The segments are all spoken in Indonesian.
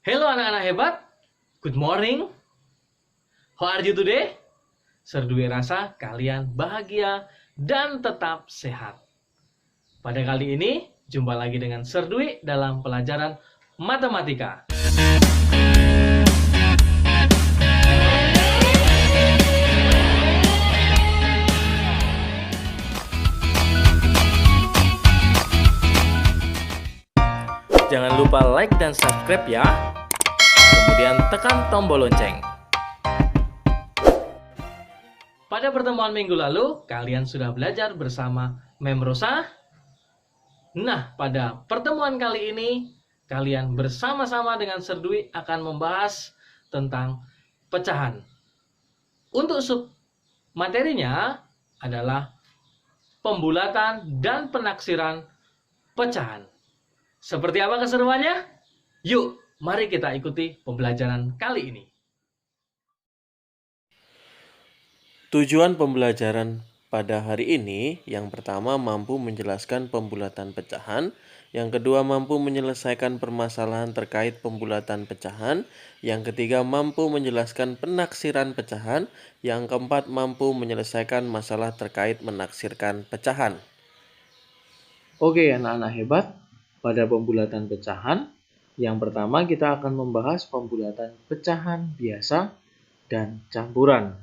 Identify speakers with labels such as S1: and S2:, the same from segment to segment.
S1: Hello anak-anak hebat, good morning. How are you today? Serdui rasa kalian bahagia dan tetap sehat. Pada kali ini, jumpa lagi dengan Serdui dalam pelajaran matematika. Jangan lupa like dan subscribe ya. Kemudian tekan tombol lonceng. Pada pertemuan minggu lalu, kalian sudah belajar bersama Mem Rosa. Nah, pada pertemuan kali ini, kalian bersama-sama dengan Serdui akan membahas tentang pecahan. Untuk sub materinya adalah pembulatan dan penaksiran pecahan. Seperti apa keseruannya? Yuk, mari kita ikuti pembelajaran kali ini.
S2: Tujuan pembelajaran pada hari ini, yang pertama mampu menjelaskan pembulatan pecahan, yang kedua mampu menyelesaikan permasalahan terkait pembulatan pecahan, yang ketiga mampu menjelaskan penaksiran pecahan, yang keempat mampu menyelesaikan masalah terkait menaksirkan pecahan.
S3: Oke anak-anak hebat, pada pembulatan pecahan, yang pertama kita akan membahas pembulatan pecahan biasa dan campuran.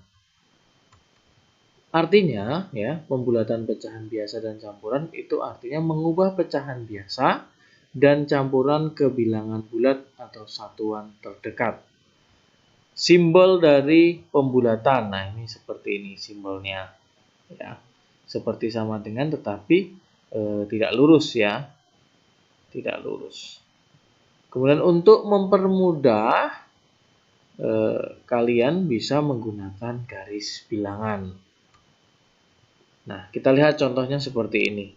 S3: Artinya, pembulatan pecahan biasa dan campuran itu artinya mengubah pecahan biasa dan campuran ke bilangan bulat atau satuan terdekat. Simbol dari pembulatan, nah ini seperti ini simbolnya, ya, seperti sama dengan tetapi tidak lurus ya, tidak lurus. Kemudian untuk mempermudah, kalian bisa menggunakan garis bilangan. Nah, kita lihat contohnya seperti ini.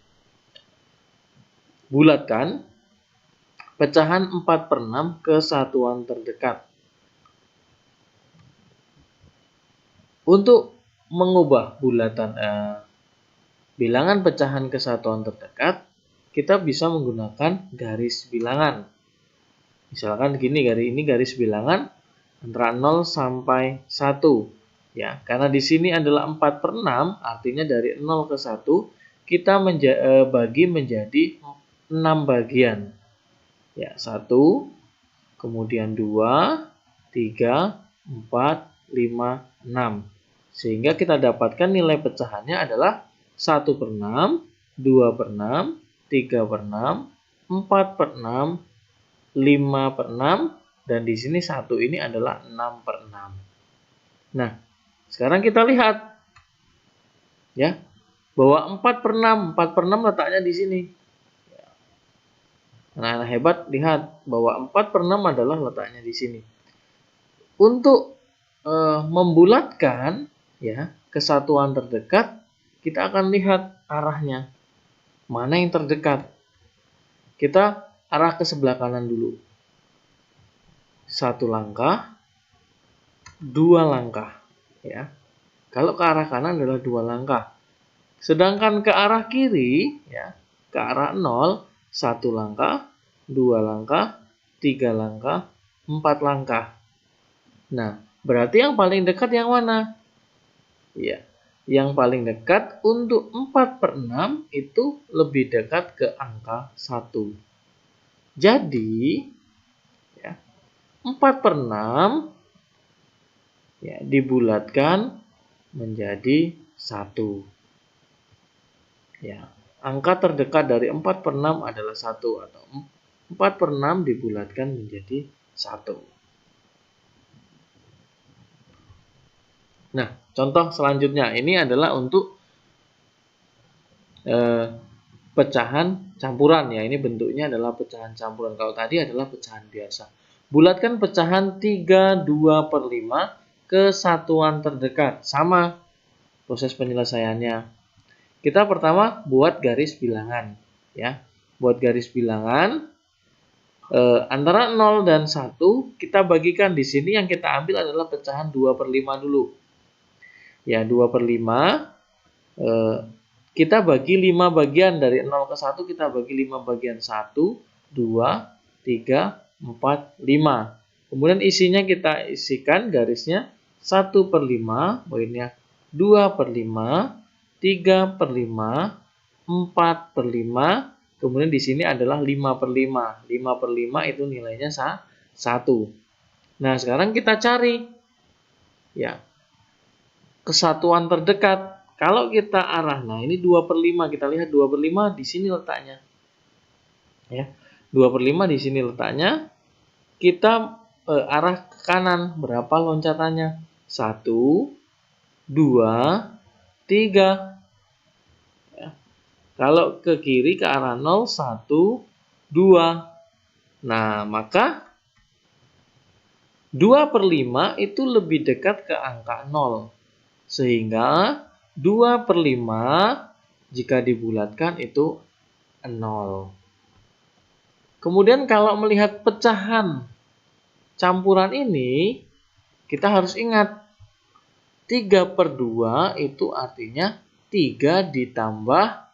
S3: Bulatkan pecahan 4/6 ke satuan terdekat. Untuk mengubah bulatan bilangan pecahan ke satuan terdekat, kita bisa menggunakan garis bilangan. Misalkan gini, ini garis bilangan antara 0 sampai 1. Ya, karena di sini adalah 4/6, artinya dari 0 ke 1 kita bagi menjadi 6 bagian. Ya, 1, kemudian 2, 3, 4, 5, 6. Sehingga kita dapatkan nilai pecahannya adalah 1/6, 2/6, 3/6, 4/6, 5/6, dan di sini 1 ini adalah 6/6. Nah, sekarang kita lihat ya, bahwa 4/6 letaknya di sini. Anak-anak hebat, lihat bahwa 4/6 adalah letaknya di sini. Untuk membulatkan ya ke satuan terdekat, kita akan lihat arahnya. Mana yang terdekat? Kita arah ke sebelah kanan dulu. 1 langkah, 2 langkah. Ya. Kalau ke arah kanan adalah 2 langkah. Sedangkan ke arah kiri, ya, ke arah 0, 1 langkah, 2 langkah, 3 langkah, 4 langkah. Nah, berarti yang paling dekat yang mana? Ya, yang paling dekat untuk 4/6 itu lebih dekat ke angka 1. Jadi, ya, 4/6 ya, dibulatkan menjadi 1. Ya, angka terdekat dari 4/6 adalah 1, atau 4/6 dibulatkan menjadi 1. Nah, contoh selanjutnya ini adalah untuk pecahan campuran ya. Ini bentuknya adalah pecahan campuran. Kalau tadi adalah pecahan biasa. Bulatkan pecahan 3/2/5 ke satuan terdekat. Sama proses penyelesaiannya. Kita pertama buat garis bilangan ya. Buat garis bilangan antara 0 dan 1 kita bagikan. Di sini yang kita ambil adalah pecahan 2/5 dulu. Ya, 2/5 kita bagi 5 bagian. Dari 0 ke 1 kita bagi 5 bagian. 1, 2, 3, 5. Kemudian isinya kita isikan garisnya 1/5, poinnya 2/5, 3/5, 4/5, kemudian di sini adalah 5/5. 5/5 itu nilainya 1. Nah, sekarang kita cari ya kesatuan terdekat. Kalau kita arah, nah ini 2/5, kita lihat 2/5 di sini letaknya. Ya, 2/5 di sini letaknya. Kita arah ke kanan, berapa loncatannya? 1, 2, 3. Ya. Kalau ke kiri ke arah 0, 1, 2. Nah, maka 2/5 itu lebih dekat ke angka 0. Sehingga 2/5 jika dibulatkan itu 0. Kemudian kalau melihat pecahan campuran ini, kita harus ingat 3/2 itu artinya 3 ditambah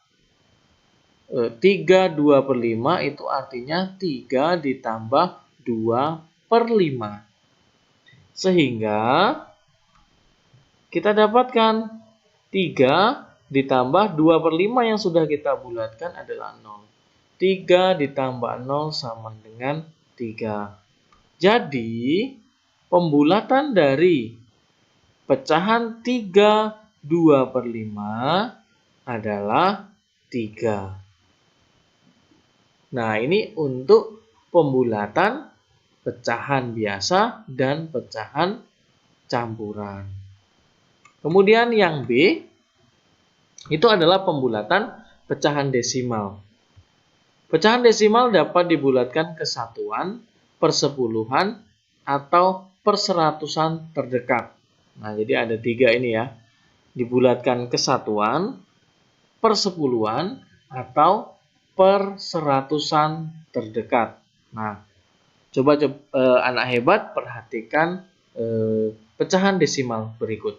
S3: 3 2/5 itu artinya 3 ditambah 2/5. Sehingga kita dapatkan 3 ditambah 2/5 yang sudah kita bulatkan adalah 0. 3 ditambah 0 sama dengan 3. Jadi, pembulatan dari pecahan 3 2/5 adalah 3. Nah, ini untuk pembulatan pecahan biasa dan pecahan campuran. Kemudian yang B, itu adalah pembulatan pecahan desimal. Pecahan desimal dapat dibulatkan ke satuan, persepuluhan, atau perseratusan terdekat. Nah, jadi ada 3 ini ya. Dibulatkan ke satuan, persepuluhan, atau perseratusan terdekat. Nah, coba anak hebat perhatikan pecahan desimal berikut.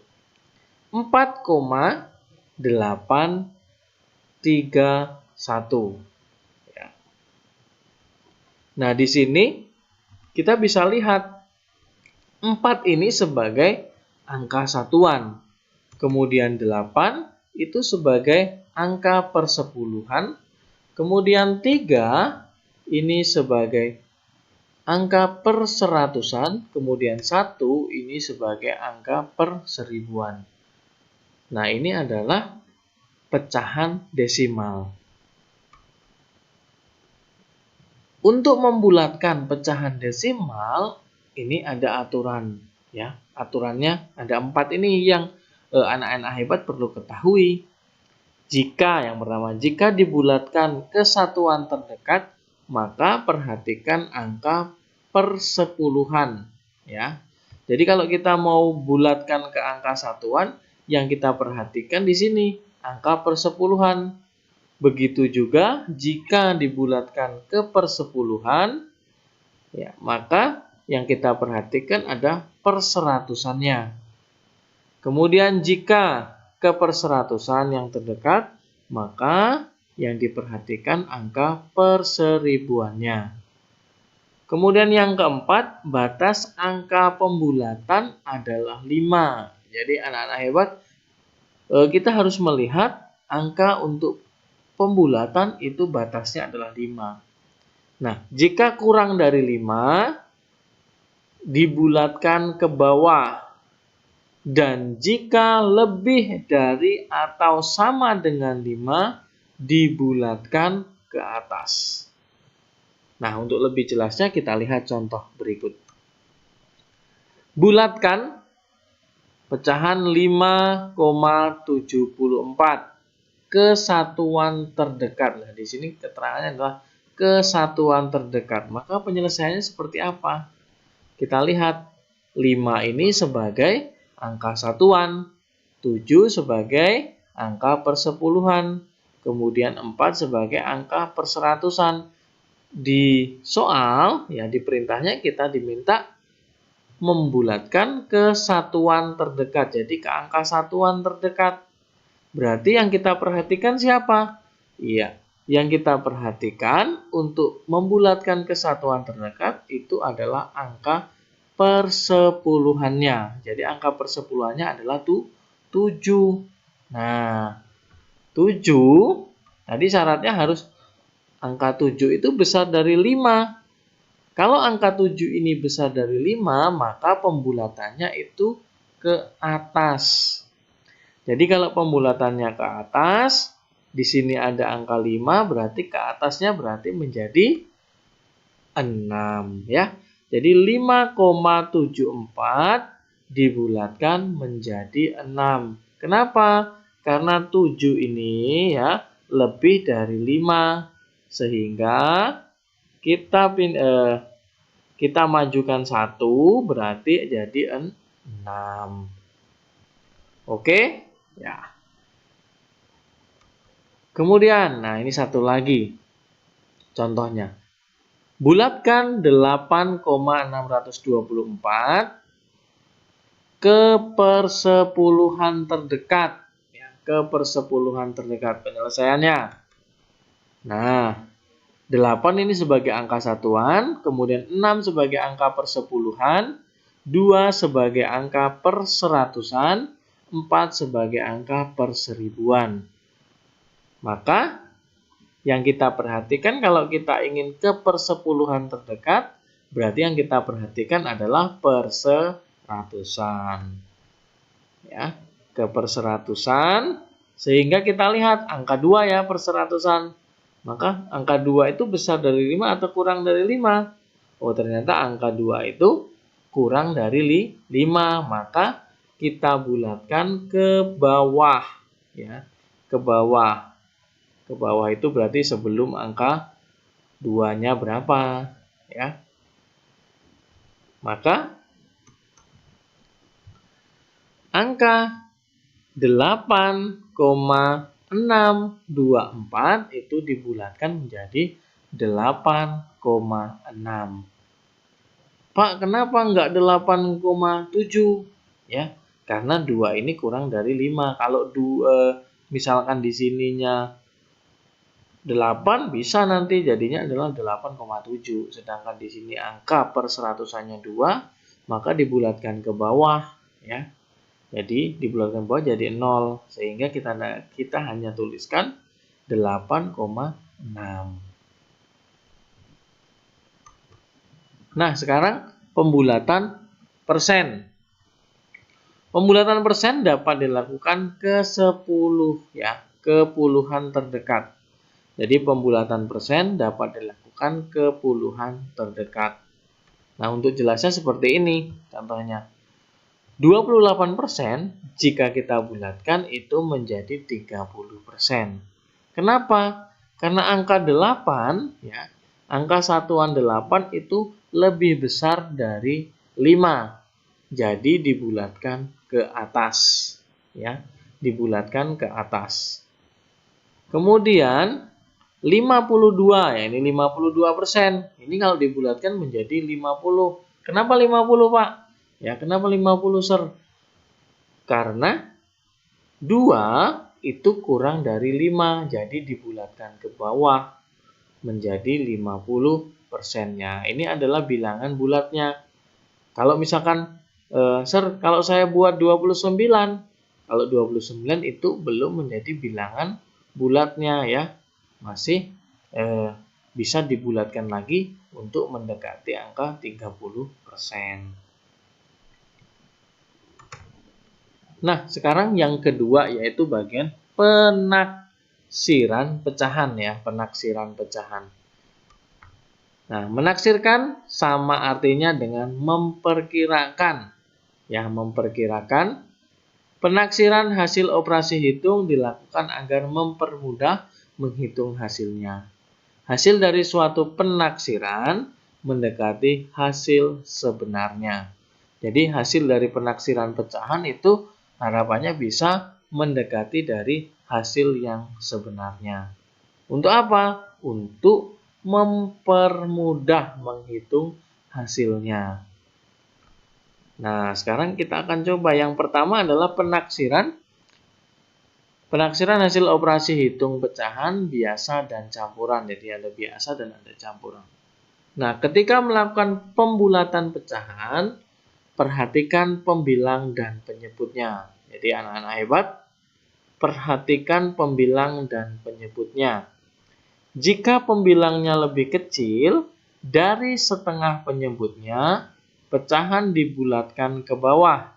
S3: 4,831. Ya. Nah, di sini kita bisa lihat 4 ini sebagai angka satuan. Kemudian 8 itu sebagai angka persepuluhan. Kemudian 3 ini sebagai angka perseratusan. Kemudian 1 ini sebagai angka perseribuan. Nah, ini adalah pecahan desimal. Untuk membulatkan pecahan desimal, ini ada aturan. Ya, aturannya ada 4 ini yang anak-anak hebat perlu ketahui. Yang pertama, jika dibulatkan ke satuan terdekat, maka perhatikan angka persepuluhan. Ya, jadi kalau kita mau bulatkan ke angka satuan, yang kita perhatikan di sini angka persepuluhan. Begitu juga jika dibulatkan ke persepuluhan, ya, maka yang kita perhatikan ada perseratusannya. Kemudian jika ke perseratusan yang terdekat, maka yang diperhatikan angka perseribuannya. Kemudian yang keempat, batas angka pembulatan adalah 5. Jadi anak-anak hebat, kita harus melihat angka untuk pembulatan itu batasnya adalah 5. Nah, jika kurang dari 5, dibulatkan ke bawah. Dan jika lebih dari atau sama dengan 5, dibulatkan ke atas. Nah, untuk lebih jelasnya kita lihat contoh berikut. Bulatkan pecahan 5,74 ke satuan terdekat. Nah, di sini keterangannya adalah ke satuan terdekat. Maka penyelesaiannya seperti apa? Kita lihat 5 ini sebagai angka satuan, 7 sebagai angka persepuluhan, kemudian 4 sebagai angka perseratusan. Di soal, ya di perintahnya kita diminta membulatkan ke satuan terdekat, jadi ke angka satuan terdekat. Berarti yang kita perhatikan siapa? Iya, Yang kita perhatikan untuk membulatkan kesatuan terdekat itu adalah angka persepuluhannya. Jadi angka persepuluhannya adalah 7. Nah, 7 tadi syaratnya harus angka 7 itu besar dari 5. Kalau angka 7 ini besar dari 5, maka pembulatannya itu ke atas. Jadi kalau pembulatannya ke atas, di sini ada angka 5, berarti ke atasnya berarti menjadi 6 ya. Jadi 5,74 dibulatkan menjadi 6. Kenapa? Karena 7 ini ya lebih dari 5. Sehingga kita majukan 1 berarti jadi 6. Oke? Ya. Kemudian, nah ini satu lagi contohnya. Bulatkan 8,624 ke persepuluhan terdekat. Ya, ke persepuluhan terdekat penyelesaiannya. Nah, 8 ini sebagai angka satuan, kemudian 6 sebagai angka persepuluhan, 2 sebagai angka perseratusan, 4 sebagai angka perseribuan. Maka yang kita perhatikan kalau kita ingin ke persepuluhan terdekat, berarti yang kita perhatikan adalah perseratusan. Ya, ke perseratusan, sehingga kita lihat angka 2 ya perseratusan. Maka angka 2 itu besar dari 5 atau kurang dari 5? Oh, ternyata angka 2 itu kurang dari 5. Maka kita bulatkan ke bawah. Ya, ke bawah. Ke bawah itu berarti sebelum angka 2-nya berapa. Ya. Maka angka 8,624 itu dibulatkan menjadi 8,6. Pak, kenapa enggak 8,7? Ya, karena 2 ini kurang dari 5. Kalau misalkan di sininya 8 bisa nanti jadinya adalah 8,7. Sedangkan di sini angka perseratusannya 2, maka dibulatkan ke bawah ya. Jadi dibulatkan ke bawah jadi 0 sehingga kita hanya tuliskan 8,6. Nah, sekarang pembulatan persen. Pembulatan persen dapat dilakukan ke 10 ya, ke puluhan terdekat. Jadi pembulatan persen dapat dilakukan ke puluhan terdekat. Nah, untuk jelasnya seperti ini contohnya. 28% jika kita bulatkan itu menjadi 30%. Kenapa? Karena angka 8 ya, angka satuan 8 itu lebih besar dari 5. Jadi dibulatkan ke atas ya, dibulatkan ke atas. Kemudian 52 ya, ini 52%. Ini kalau dibulatkan menjadi 50. Kenapa 50, Pak? Ya, kenapa 50, Sir? Karena 2 itu kurang dari 5, jadi dibulatkan ke bawah menjadi 50%-nya. Ini adalah bilangan bulatnya. Kalau misalkan, Sir, kalau saya buat 29, kalau 29 itu belum menjadi bilangan bulatnya ya. Masih bisa dibulatkan lagi untuk mendekati angka 30%. Nah, sekarang yang kedua yaitu bagian penaksiran pecahan ya, penaksiran pecahan. Nah, menaksirkan sama artinya dengan memperkirakan. Ya, memperkirakan. Penaksiran hasil operasi hitung dilakukan agar mempermudah menghitung hasilnya. Hasil dari suatu penaksiran mendekati hasil sebenarnya. Jadi hasil dari penaksiran pecahan itu harapannya bisa mendekati dari hasil yang sebenarnya. Untuk apa? Untuk mempermudah menghitung hasilnya. Nah, sekarang kita akan coba. Yang pertama adalah penaksiran Penaksiran hasil operasi hitung pecahan biasa dan campuran. Jadi ada biasa dan ada campuran. Nah, ketika melakukan pembulatan pecahan, perhatikan pembilang dan penyebutnya. Jadi anak-anak hebat, perhatikan pembilang dan penyebutnya. Jika pembilangnya lebih kecil dari setengah penyebutnya, pecahan dibulatkan ke bawah.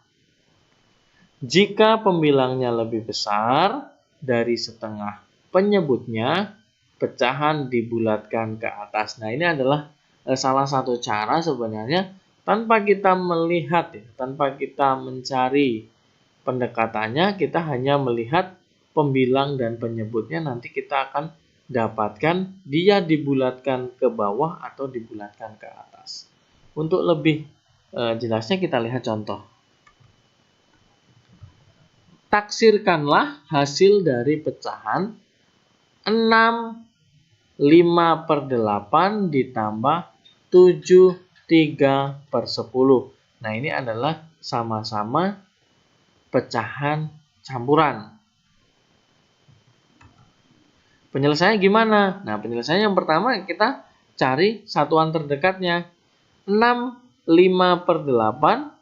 S3: Jika pembilangnya lebih besar dari setengah penyebutnya, pecahan dibulatkan ke atas. Nah, ini adalah salah satu cara sebenarnya tanpa kita melihat, tanpa kita mencari pendekatannya, kita hanya melihat pembilang dan penyebutnya, nanti kita akan dapatkan dia dibulatkan ke bawah atau dibulatkan ke atas. Untuk lebih jelasnya kita lihat contoh. Taksirkanlah hasil dari pecahan 6 5/8 ditambah 7 3/10. Nah, ini adalah sama-sama pecahan campuran. Penyelesaiannya gimana? Nah, penyelesaiannya yang pertama kita cari satuan terdekatnya. 6 5/8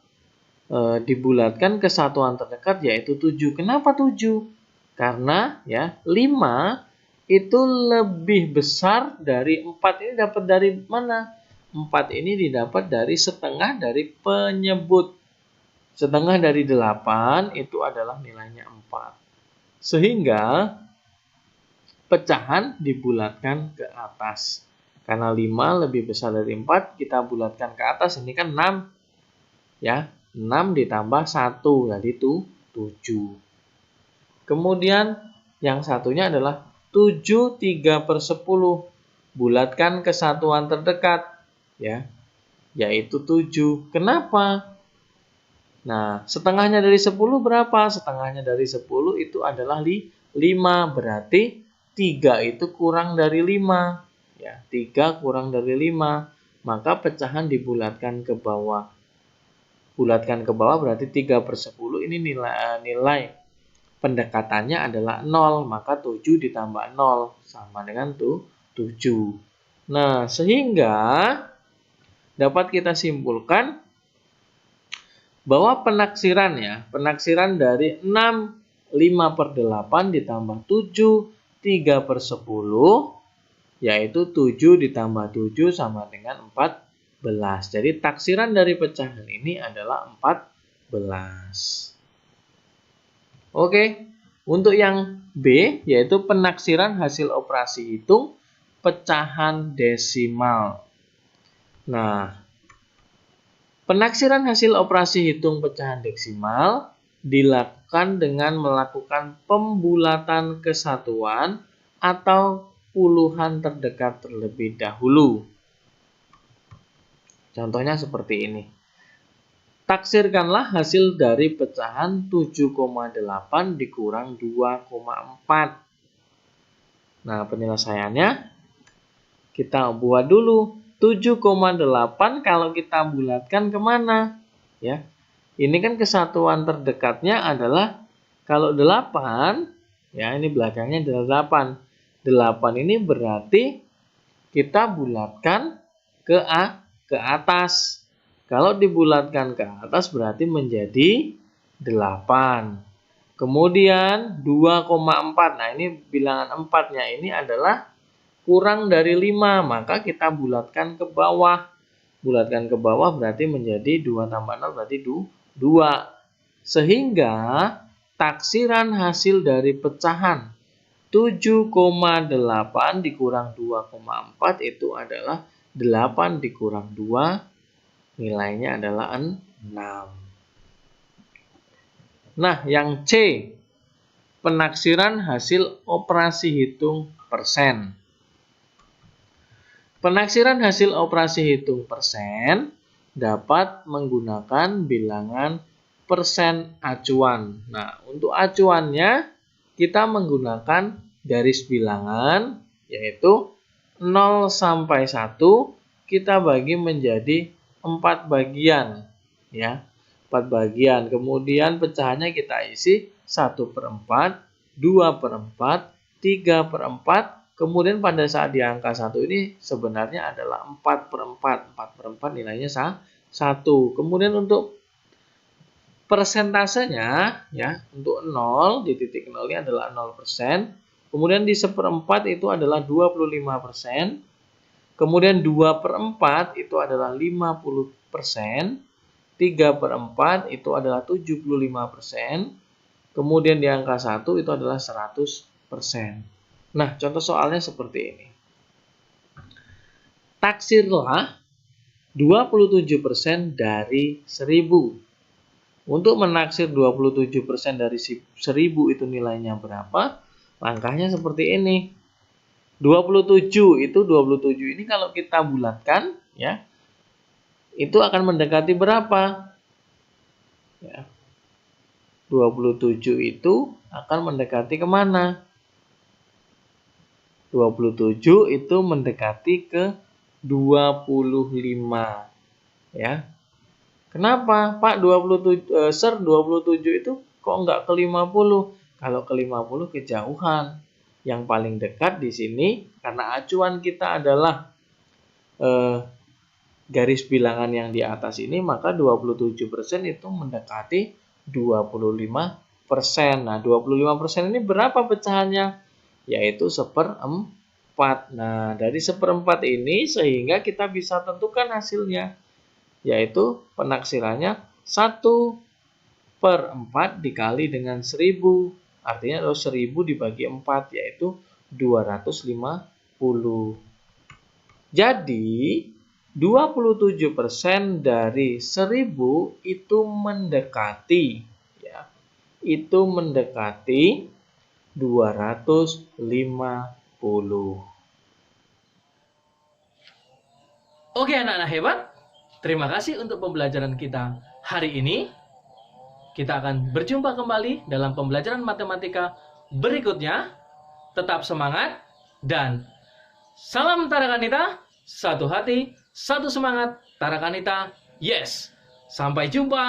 S3: dibulatkan ke satuan terdekat yaitu 7. Kenapa 7? Karena ya 5 itu lebih besar dari 4. Ini dapat dari mana? 4 ini didapat dari setengah dari penyebut. Setengah dari 8 itu adalah nilainya 4. Sehingga pecahan dibulatkan ke atas. Karena 5 lebih besar dari 4, kita bulatkan ke atas. Ini kan 6. Ya, 6 ditambah 1, jadi itu 7. Kemudian yang satunya adalah 7 3/10. Bulatkan ke satuan terdekat, ya, yaitu 7. Kenapa? Nah, setengahnya dari 10 berapa? Setengahnya dari 10 itu adalah 5. Berarti 3 itu kurang dari 5. Ya, 3 kurang dari 5. Maka pecahan dibulatkan ke bawah. Bulatkan ke bawah berarti 3/10. Ini nilai pendekatannya adalah 0. Maka 7 ditambah 0 sama dengan 7. Nah, sehingga dapat kita simpulkan bahwa penaksiran dari 6 5/8 ditambah 7 3/10 yaitu 7 ditambah 7 sama dengan 14. Jadi taksiran dari pecahan ini adalah 14. Oke, untuk yang B yaitu penaksiran hasil operasi hitung pecahan desimal. Nah, penaksiran hasil operasi hitung pecahan desimal dilakukan dengan melakukan pembulatan kesatuan atau puluhan terdekat terlebih dahulu. Contohnya seperti ini. Taksirkanlah hasil dari pecahan 7,8 dikurang 2,4. Nah, penyelesaiannya kita buat dulu. 7,8 kalau kita bulatkan kemana? Ya, ini kan kesatuan terdekatnya adalah kalau 8, ya ini belakangnya adalah 8. 8 ini berarti kita bulatkan ke atas. Kalau dibulatkan ke atas berarti menjadi 8. Kemudian 2,4. Nah, ini bilangan 4-nya ini adalah kurang dari 5. Maka kita bulatkan ke bawah. Bulatkan ke bawah berarti menjadi 2 tambah 0 berarti 2. Sehingga taksiran hasil dari pecahan 7,8 dikurang 2,4 itu adalah 8 dikurang 2, nilainya adalah 6. Nah, yang C, penaksiran hasil operasi hitung persen. Penaksiran hasil operasi hitung persen dapat menggunakan bilangan persen acuan. Nah, untuk acuannya kita menggunakan garis bilangan yaitu 0 sampai 1 kita bagi menjadi 4 bagian, ya. 4 bagian. Kemudian pecahannya kita isi 1/4, 2/4, 3/4. Kemudian pada saat di angka 1 ini sebenarnya adalah 4/4. 4/4 nilainya 1. Kemudian untuk persentasenya ya, untuk 0 di titik 0 ini adalah 0%. Kemudian di 1/4 itu adalah 25%. Kemudian 2/4 itu adalah 50%. 3/4 itu adalah 75%. Kemudian di angka 1 itu adalah 100%. Nah, contoh soalnya seperti ini. Taksirlah 27% dari 1000. Untuk menaksir 27% dari 1000 itu nilainya berapa? Langkahnya seperti ini. 27 ini kalau kita bulatkan ya, itu akan mendekati berapa? Ya. 27 itu akan mendekati kemana? 27 itu mendekati ke 25 ya. Kenapa Pak 27 itu kok nggak ke 50? Kalau ke 50 kejauhan. Yang paling dekat di sini karena acuan kita adalah garis bilangan yang di atas ini, maka 27% itu mendekati 25%. Nah, 25% ini berapa pecahannya? Yaitu 1/4. Nah, dari 1/4 ini sehingga kita bisa tentukan hasilnya, yaitu penaksirannya 1/4 dikali dengan 1000. Artinya 1000 dibagi 4, yaitu 250. Jadi 27% dari 1000 itu mendekati ya. Itu mendekati 250.
S1: Oke anak-anak hebat, terima kasih untuk pembelajaran kita hari ini. Kita akan berjumpa kembali dalam pembelajaran matematika berikutnya. Tetap semangat dan salam Tarakanita, satu hati, satu semangat, Tarakanita, yes! Sampai jumpa!